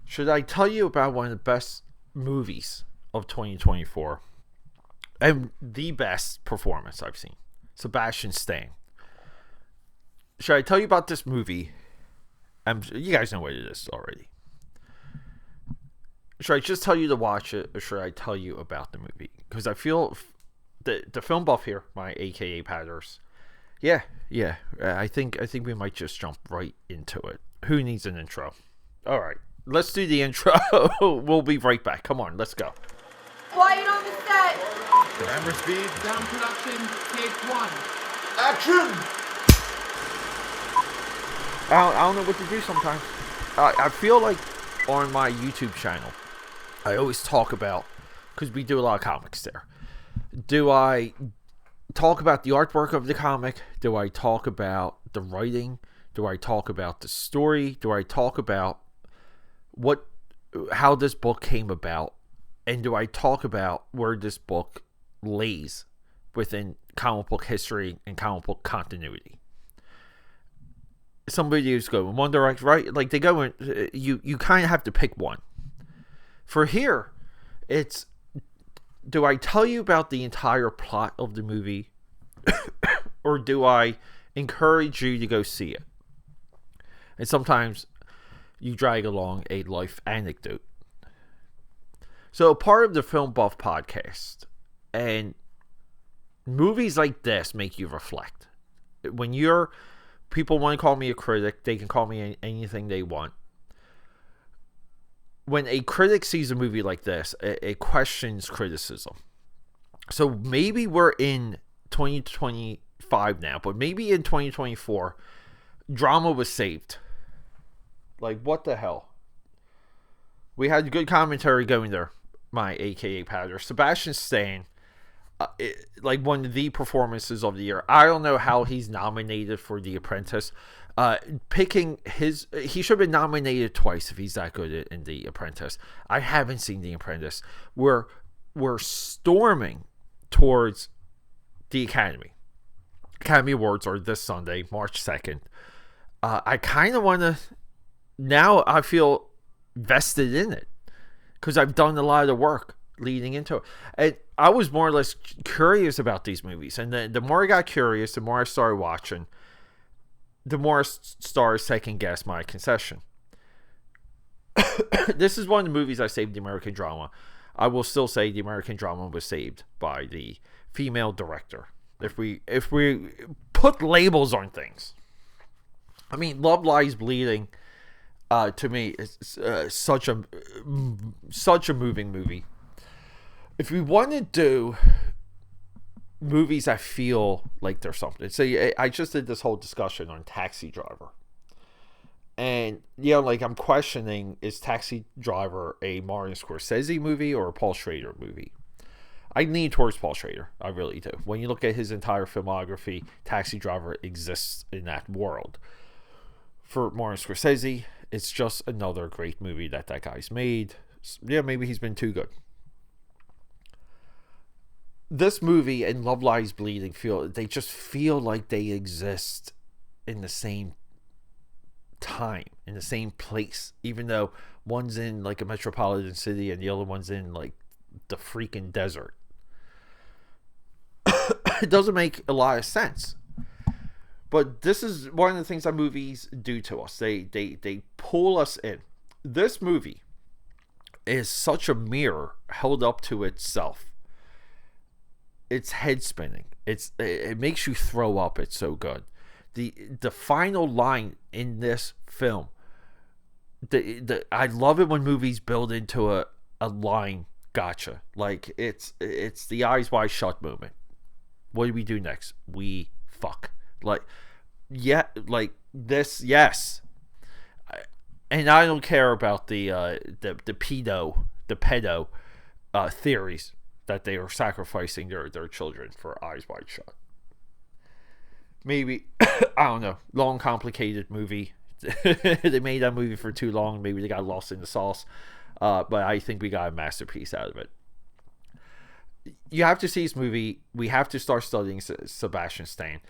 Should I tell you about one of the best movies of 2024 and the best performance I've seen? Sebastian Stan. Should I tell you about this movie? You guys know what it is already. Should I just tell you to watch it, or should I tell you about the movie? Because I feel the film buff here, my AKAPADers. Yeah. I think we might just jump right into it. Who needs an intro? All right, let's do the intro. We'll be right back. Come on, let's go. Quiet on the set. Camera speed. Sound production, take one. Action! I don't know what to do sometimes. I feel like on my YouTube channel, I always talk about, because we do a lot of comics there. Do I talk about the artwork of the comic? Do I talk about the writing? Do I talk about the story? Do I talk about how this book came about? And do I talk about where this book lays within comic book history and comic book continuity? Some videos go in one direction, right? Like they go in, you kind of have to pick one. For here, it's, do I tell you about the entire plot of the movie, or do I encourage you to go see it? And sometimes you drag along a life anecdote. So part of the Film Buff podcast, and movies like this make you reflect. When people want to call me a critic, they can call me anything they want. When a critic sees a movie like this, it questions criticism. So maybe we're in 2025 now, but maybe in 2024, drama was saved. Like, what the hell? We had good commentary going there, my AKAPADer. Sebastian Stan, like one of the performances of the year. I don't know how he's nominated for The Apprentice. He should have been nominated twice if he's that good in The Apprentice. I haven't seen The Apprentice. We're storming towards the Academy. Academy Awards are this Sunday, March 2nd. I kind of want to, now I feel vested in it because I've done a lot of the work leading into it. And I was more or less curious about these movies. And the more I got curious, the more I started watching, the more I started second guess my concession. This is one of the movies I saved the American drama. I will still say the American drama was saved by the female director. If we put labels on things. I mean, Love Lies Bleeding, to me, is such a moving movie. If we want to do movies that feel like there's something. So I just did this whole discussion on Taxi Driver. And, like I'm questioning, is Taxi Driver a Martin Scorsese movie or a Paul Schrader movie? I lean towards Paul Schrader. I really do. When you look at his entire filmography, Taxi Driver exists in that world. For Martin Scorsese, it's just another great movie that guy's made. Yeah, maybe he's been too good. This movie and Love Lies Bleeding just feel like they exist in the same time, in the same place, even though one's in like a metropolitan city and the other one's in like the freaking desert. It doesn't make a lot of sense. But this is one of the things that movies do to us. They pull us in. This movie is such a mirror held up to itself. It's head spinning. It makes you throw up. It's so good. The final line in this film. I love it when movies build into a line gotcha. Like it's the eyes wide shut moment. What do we do next? We fuck. Like, yeah, like this, yes. And I don't care about the pedo theories that they are sacrificing their children for eyes wide shut. Maybe, I don't know, long, complicated movie. They made that movie for too long. Maybe they got lost in the sauce. But I think we got a masterpiece out of it. You have to see this movie. We have to start studying Sebastian Stan.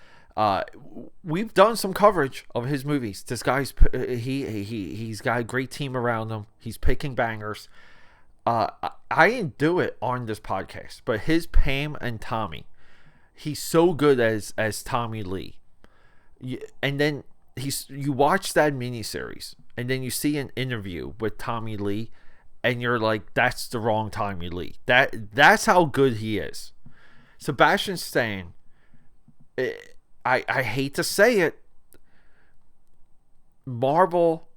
We've done some coverage of his movies. This guy's he's got a great team around him. He's picking bangers. I didn't do it on this podcast, but his Pam and Tommy, he's so good as Tommy Lee. And then you watch that miniseries, and then you see an interview with Tommy Lee, and you're like, that's the wrong Tommy Lee. That's how good he is. Sebastian Stan, I hate to say it, Marvel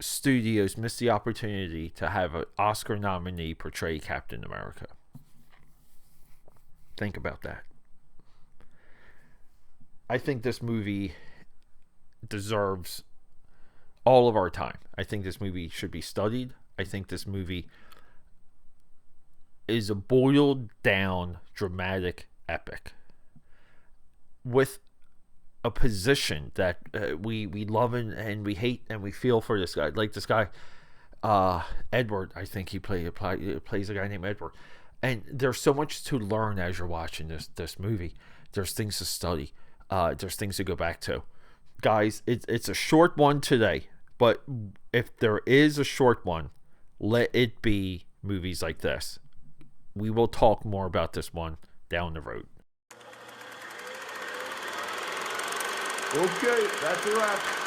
Studios missed the opportunity to have an Oscar nominee portray Captain America. Think about that. I think this movie deserves all of our time. I think this movie should be studied. I think this movie is a boiled down dramatic epic with a position that we love and we hate and we feel for this guy. Like this guy, Edward, I think he plays a guy named Edward. And there's so much to learn as you're watching this movie. There's things to study. There's things to go back to. Guys, it's a short one today, but if there is a short one, let it be movies like this. We will talk more about this one down the road. Okay, that's a wrap.